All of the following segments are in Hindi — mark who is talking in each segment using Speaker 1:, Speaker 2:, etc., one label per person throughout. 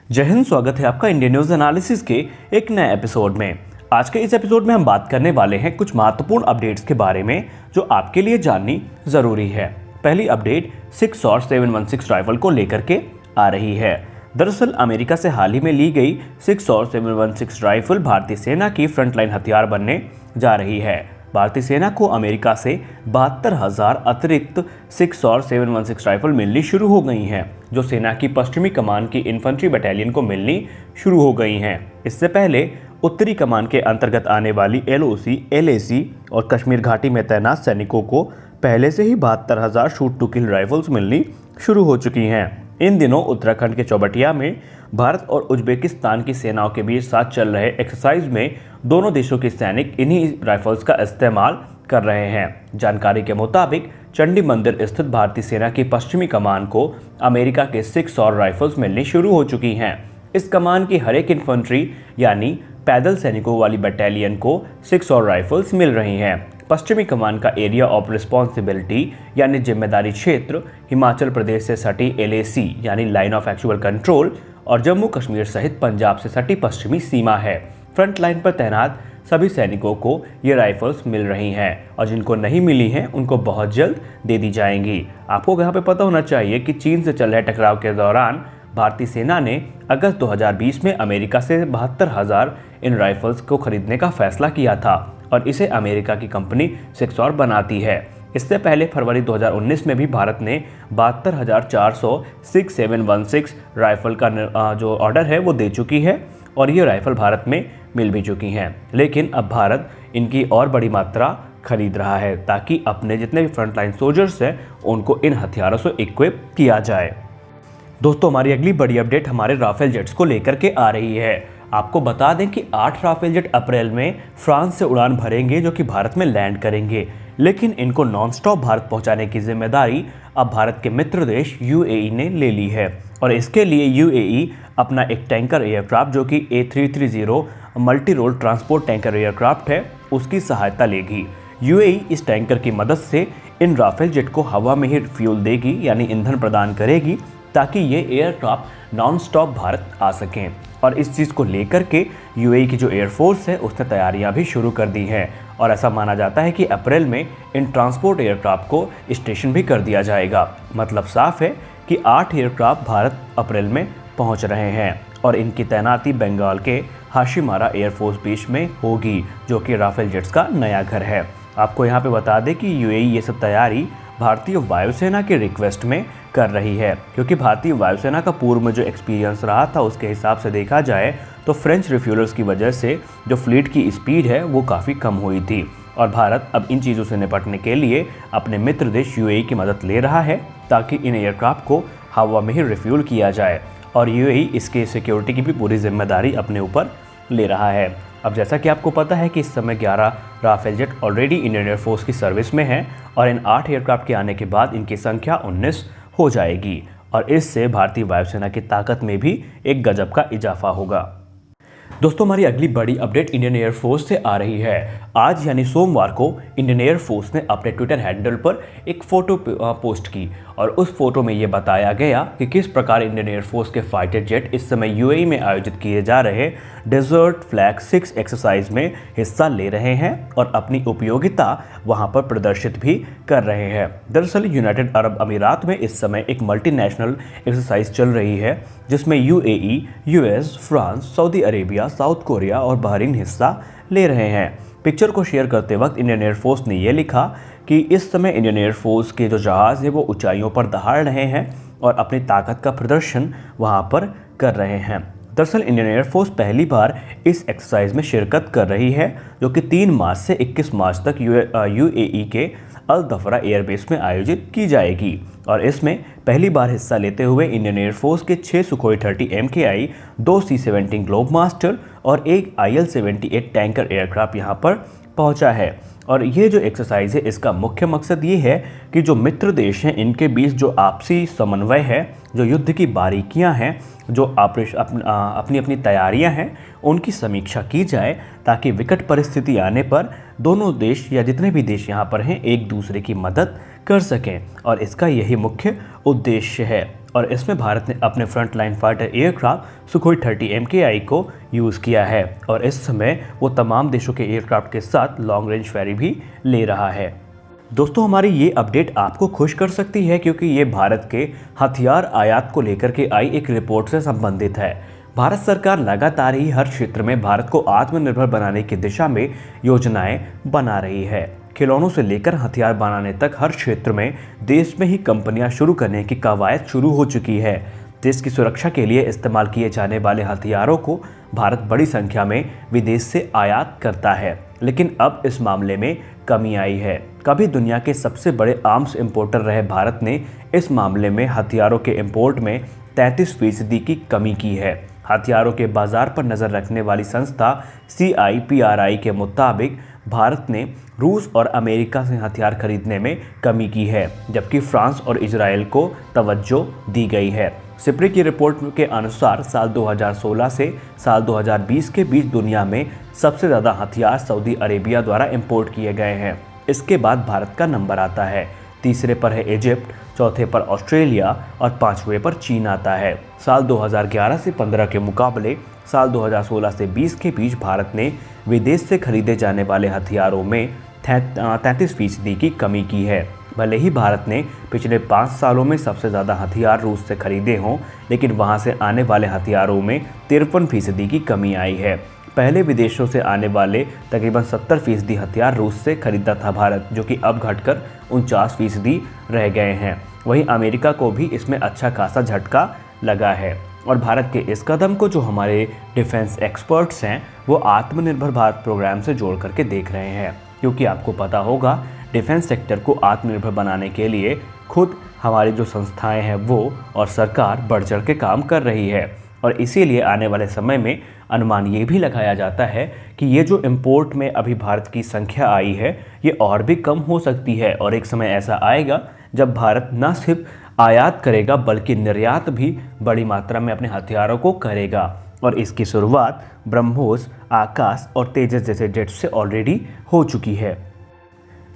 Speaker 1: जय हिंद। स्वागत है आपका इंडियन न्यूज एनालिसिस के एक नए एपिसोड में। आज के इस एपिसोड में हम बात करने वाले हैं कुछ महत्वपूर्ण अपडेट्स के बारे में जो आपके लिए जाननी जरूरी है। पहली अपडेट 6 और 716 राइफल को लेकर के आ रही है। दरअसल अमेरिका से हाल ही में ली गई 6 और 716 राइफल भारतीय सेना की फ्रंटलाइन हथियार बनने जा रही है। भारतीय सेना को अमेरिका से 72,000 अतिरिक्त 6 और 716 राइफल मिलनी शुरू हो गई हैं, जो सेना की पश्चिमी कमान की इन्फेंट्री बटालियन को मिलनी शुरू हो गई हैं। इससे पहले उत्तरी कमान के अंतर्गत आने वाली LOC, LAC और कश्मीर घाटी में तैनात सैनिकों को पहले से ही 72,000 शूट टू किल राइफल्स मिलनी शुरू हो चुकी हैं। इन दिनों उत्तराखंड के चौबटिया में भारत और उज्बेकिस्तान की सेनाओं के बीच साथ चल रहे एक्सरसाइज में दोनों देशों के सैनिक इन्हीं राइफल्स का इस्तेमाल कर रहे हैं। जानकारी के मुताबिक चंडी मंदिर स्थित भारतीय सेना की पश्चिमी कमान को अमेरिका के 6 और राइफल्स मिलनी शुरू हो चुकी हैं। इस कमान की हर एक इन्फेंट्री यानी पैदल सैनिकों वाली बटालियन को 6 और राइफल्स मिल रही हैं। पश्चिमी कमान का एरिया ऑफ रिस्पॉन्सिबिलिटी यानी जिम्मेदारी क्षेत्र हिमाचल प्रदेश से सटी LAC यानी लाइन ऑफ एक्चुअल कंट्रोल और जम्मू कश्मीर सहित पंजाब से सटी पश्चिमी सीमा है। फ्रंट लाइन पर तैनात सभी सैनिकों को ये राइफल्स मिल रही हैं और जिनको नहीं मिली हैं उनको बहुत जल्द दे दी जाएंगी। आपको यहाँ पे पता होना चाहिए कि चीन से चल रहे टकराव के दौरान भारतीय सेना ने अगस्त 2020 में अमेरिका से 72,000 इन राइफल्स को खरीदने का फैसला किया था और इसे अमेरिका की कंपनी 6 और बनाती है। इससे पहले फरवरी 2019 में भी भारत ने 72,400 6.716 राइफल का जो ऑर्डर है वो दे चुकी है और ये राइफल भारत में मिल भी चुकी हैं। लेकिन अब भारत इनकी और बड़ी मात्रा खरीद रहा है ताकि अपने जितने भी फ्रंटलाइन सोल्जर्स हैं उनको इन हथियारों से इक्विप किया जाए। दोस्तों, हमारी अगली बड़ी अपडेट हमारे राफेल जेट्स को लेकर के आ रही है। आपको बता दें कि 8 राफेल जेट अप्रैल में फ्रांस से उड़ान भरेंगे जो कि भारत में लैंड करेंगे, लेकिन इनको नॉन स्टॉप भारत पहुंचाने की जिम्मेदारी अब भारत के मित्र देश UAE ने ले ली है और इसके लिए UAE अपना एक टैंकर एयरक्राफ्ट जो कि A330 multi role transport tanker aircraft है उसकी सहायता लेगी। UAE इस टैंकर की मदद से इन राफेल जेट को हवा में ही फ्यूल देगी यानी ईंधन प्रदान करेगी ताकि ये एयरक्राफ्ट नॉन स्टॉप भारत आ सकें। और इस चीज़ को लेकर के UAE की जो एयरफोर्स है उसने तैयारियां भी शुरू कर दी हैं और ऐसा माना जाता है कि अप्रैल में इन ट्रांसपोर्ट एयरक्राफ्ट को स्टेशन भी कर दिया जाएगा। मतलब साफ है कि 8 एयरक्राफ्ट भारत अप्रैल में पहुंच रहे हैं और इनकी तैनाती बंगाल के हाशिमारा एयरफोर्स बेस में होगी जो कि राफेल जेट्स का नया घर है। आपको यहाँ पे बता दें कि UAE ये सब तैयारी भारतीय वायुसेना के रिक्वेस्ट में कर रही है, क्योंकि भारतीय वायुसेना का पूर्व में जो एक्सपीरियंस रहा था उसके हिसाब से देखा जाए तो फ्रेंच रिफ्यूलर्स की वजह से जो फ्लीट की स्पीड है वो काफ़ी कम हुई थी और भारत अब इन चीज़ों से निपटने के लिए अपने मित्र देश UAE की मदद ले रहा है ताकि इन एयरक्राफ्ट को हवा में ही रिफ्यूल किया जाए और UAE इसके सिक्योरिटी की भी पूरी जिम्मेदारी अपने ऊपर ले रहा है। अब जैसा कि आपको पता है कि इस समय 11 Rafale jet already Indian air force की सर्विस में हैं और इन 8 एयरक्राफ्ट के आने के बाद इनकी संख्या 19 हो जाएगी और इससे भारतीय वायुसेना की ताकत में भी एक गजब का इजाफा होगा। दोस्तों, हमारी अगली बड़ी अपडेट इंडियन एयरफोर्स से आ रही है। आज यानी सोमवार को इंडियन एयरफोर्स ने अपने ट्विटर हैंडल पर एक फ़ोटो पोस्ट की और उस फोटो में ये बताया गया कि किस प्रकार इंडियन एयरफोर्स के फाइटर जेट इस समय UAE में आयोजित किए जा रहे डेजर्ट फ्लैग 6 एक्सरसाइज में हिस्सा ले रहे हैं और अपनी उपयोगिता वहां पर प्रदर्शित भी कर रहे हैं। दरअसल यूनाइटेड अरब अमीरात में इस समय एक मल्टीनेशनल एक्सरसाइज चल रही है जिसमें UAE, US, France, Saudi Arabia, south Korea और बहरीन हिस्सा ले रहे हैं। पिक्चर को शेयर करते वक्त इंडियन एयरफोर्स ने यह लिखा कि इस समय इंडियन एयरफोर्स के जो जहाज़ है वो ऊंचाइयों पर दहाड़ रहे हैं और अपनी ताकत का प्रदर्शन वहां पर कर रहे हैं। दरअसल इंडियन एयरफोर्स पहली बार इस एक्सरसाइज में शिरकत कर रही है जो कि 3 मार्च से 21 मार्च तक UAE के अल दफरा एयरबेस में आयोजित की जाएगी और इसमें पहली बार हिस्सा लेते हुए इंडियन एयरफोर्स के 6 Sukhoi 30 MKI, 2 C-17 globe master और एक IL-78 टैंकर एयरक्राफ्ट यहां पर पहुंचा है। और ये जो एक्सरसाइज है इसका मुख्य मकसद ये है कि जो मित्र देश हैं इनके बीच जो आपसी समन्वय है, जो युद्ध की बारीकियां हैं, जो अपनी अपनी तैयारियां हैं उनकी समीक्षा की जाए ताकि विकट परिस्थिति आने पर दोनों देश या जितने भी देश यहाँ पर हैं एक दूसरे की मदद कर सकें और इसका यही मुख्य उद्देश्य है। और इसमें भारत ने अपने frontline fighter aircraft Sukhoi 30 MKI को यूज़ किया है और इस समय वो तमाम देशों के एयरक्राफ्ट के साथ लॉन्ग रेंज फेरी भी ले रहा है। दोस्तों, हमारी ये अपडेट आपको खुश कर सकती है क्योंकि ये भारत के हथियार आयात को लेकर के आई एक रिपोर्ट से संबंधित है। भारत सरकार लगातार ही हर क्षेत्र में भारत को आत्मनिर्भर बनाने की दिशा में योजनाएं बना रही है। खिलौनों से लेकर हथियार बनाने तक हर क्षेत्र में देश में ही कंपनियां शुरू करने की कवायद शुरू हो चुकी है। देश की सुरक्षा के लिए इस्तेमाल किए जाने वाले हथियारों को भारत बड़ी संख्या में विदेश से आयात करता है, लेकिन अब इस मामले में कमी आई है। कभी दुनिया के सबसे बड़े आर्म्स इंपोर्टर रहे भारत ने इस मामले में हथियारों के इंपोर्ट में 33% की कमी की है। हथियारों के बाजार पर नज़र रखने वाली संस्था CIPRI के मुताबिक भारत ने रूस और अमेरिका से हथियार खरीदने में कमी की है, जबकि फ्रांस और इजराइल को तवज्जो दी गई है। सिप्री की रिपोर्ट के अनुसार साल 2016 से साल 2020 के बीच दुनिया में सबसे ज़्यादा हथियार सऊदी अरेबिया द्वारा इंपोर्ट किए गए हैं। इसके बाद भारत का नंबर आता है, तीसरे पर है इजिप्ट, चौथे पर ऑस्ट्रेलिया और पांचवें पर चीन आता है। साल 2011 से 15 के मुकाबले साल 2016 से 20 के बीच भारत ने विदेश से खरीदे जाने वाले हथियारों में 33% की कमी की है। भले ही भारत ने पिछले 5 सालों में सबसे ज़्यादा हथियार रूस से खरीदे हों, लेकिन वहां से आने वाले हथियारों में 53% की कमी आई है। पहले विदेशों से आने वाले तकरीबन 70% हथियार रूस से खरीदा था भारत, जो कि अब घटकर 49% रह गए हैं। वहीं अमेरिका को भी इसमें अच्छा खासा झटका लगा है और भारत के इस कदम को जो हमारे डिफेंस एक्सपर्ट्स हैं वो आत्मनिर्भर भारत प्रोग्राम से जोड़ करके देख रहे हैं, क्योंकि आपको पता होगा डिफेंस सेक्टर को आत्मनिर्भर बनाने के लिए खुद हमारी जो संस्थाएं हैं वो और सरकार बढ़ चढ़ के काम कर रही है। और इसीलिए आने वाले समय में अनुमान ये भी लगाया जाता है कि ये जो इंपोर्ट में अभी भारत की संख्या आई है ये और भी कम हो सकती है और एक समय ऐसा आएगा जब भारत न सिर्फ आयात करेगा बल्कि निर्यात भी बड़ी मात्रा में अपने हथियारों को करेगा। और इसकी शुरुआत ब्रह्मोस, आकाश और तेजस जैसे जेट से ऑलरेडी हो चुकी है।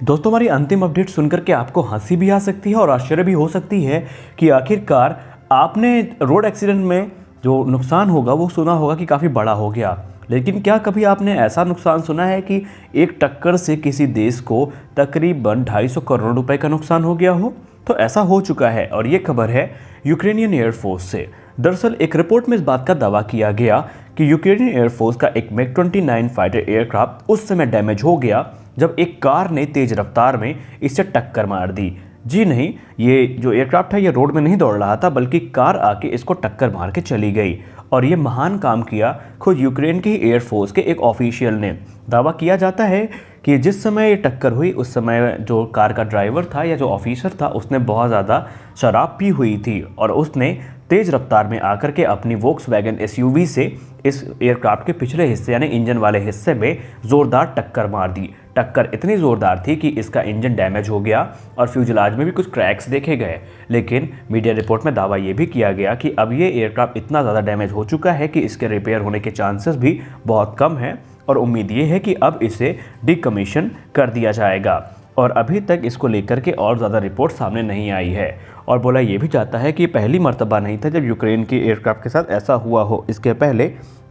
Speaker 1: दोस्तों, हमारी अंतिम अपडेट सुनकर के आपको हंसी भी आ सकती है और आश्चर्य भी हो सकती है कि आखिरकार आपने रोड एक्सीडेंट में जो नुकसान होगा वो सुना होगा कि काफ़ी बड़ा हो गया, लेकिन क्या कभी आपने ऐसा नुकसान सुना है कि एक टक्कर से किसी देश को तकरीबन 250 करोड़ रुपए का नुकसान हो गया हो? तो ऐसा हो चुका है और ये खबर है यूक्रेनियन एयरफोर्स से। दरअसल एक रिपोर्ट में इस बात का दावा किया गया कि यूक्रेनियन एयरफोर्स का एक MiG-29 फाइटर एयरक्राफ्ट उस समय डैमेज हो गया जब एक कार ने तेज रफ्तार में इससे टक्कर मार दी। जी नहीं, ये जो एयरक्राफ्ट है ये रोड में नहीं दौड़ रहा था बल्कि कार आके इसको टक्कर मार के चली गई। और ये महान काम किया खुद यूक्रेन की एयरफोर्स के एक ऑफिशियल ने। दावा किया जाता है कि जिस समय ये टक्कर हुई उस समय जो कार का ड्राइवर था या जो ऑफिसर था उसने बहुत ज़्यादा शराब पी हुई थी और उसने तेज़ रफ्तार में आकर के अपनी वोक्सवैगन SUV से इस एयरक्राफ्ट के पिछले हिस्से यानी इंजन वाले हिस्से में ज़ोरदार टक्कर मार दी। टक्कर इतनी ज़ोरदार थी कि इसका इंजन डैमेज हो गया और फ्यूजलाज में भी कुछ क्रैक्स देखे गए। लेकिन मीडिया रिपोर्ट में दावा ये भी किया गया कि अब ये एयरक्राफ्ट इतना ज़्यादा डैमेज हो चुका है कि इसके रिपेयर होने के चांसेस भी बहुत कम हैं और उम्मीद ये है कि अब इसे डिकमीशन कर दिया जाएगा। और अभी तक इसको लेकर के और ज़्यादा रिपोर्ट सामने नहीं आई है और बोला ये भी जाता है कि पहली मर्तबा नहीं था जब यूक्रेन के एयरक्राफ्ट के साथ ऐसा हुआ हो। इसके पहले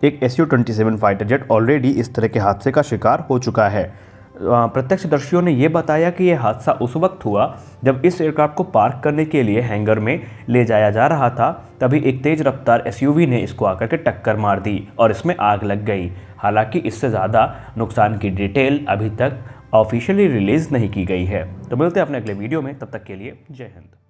Speaker 1: एक Su-27 फाइटर जेट ऑलरेडी इस तरह के हादसे का शिकार हो चुका है। प्रत्यक्षदर्शियों ने यह बताया कि यह हादसा उस वक्त हुआ जब इस एयरक्राफ्ट को पार्क करने के लिए हैंगर में ले जाया जा रहा था, तभी एक तेज़ रफ्तार SUV ने इसको आकर के टक्कर मार दी और इसमें आग लग गई। हालांकि इससे ज़्यादा नुकसान की डिटेल अभी तक ऑफिशियली रिलीज़ नहीं की गई है। तो मिलते हैं अपने अगले वीडियो में, तब तक के लिए जय हिंद।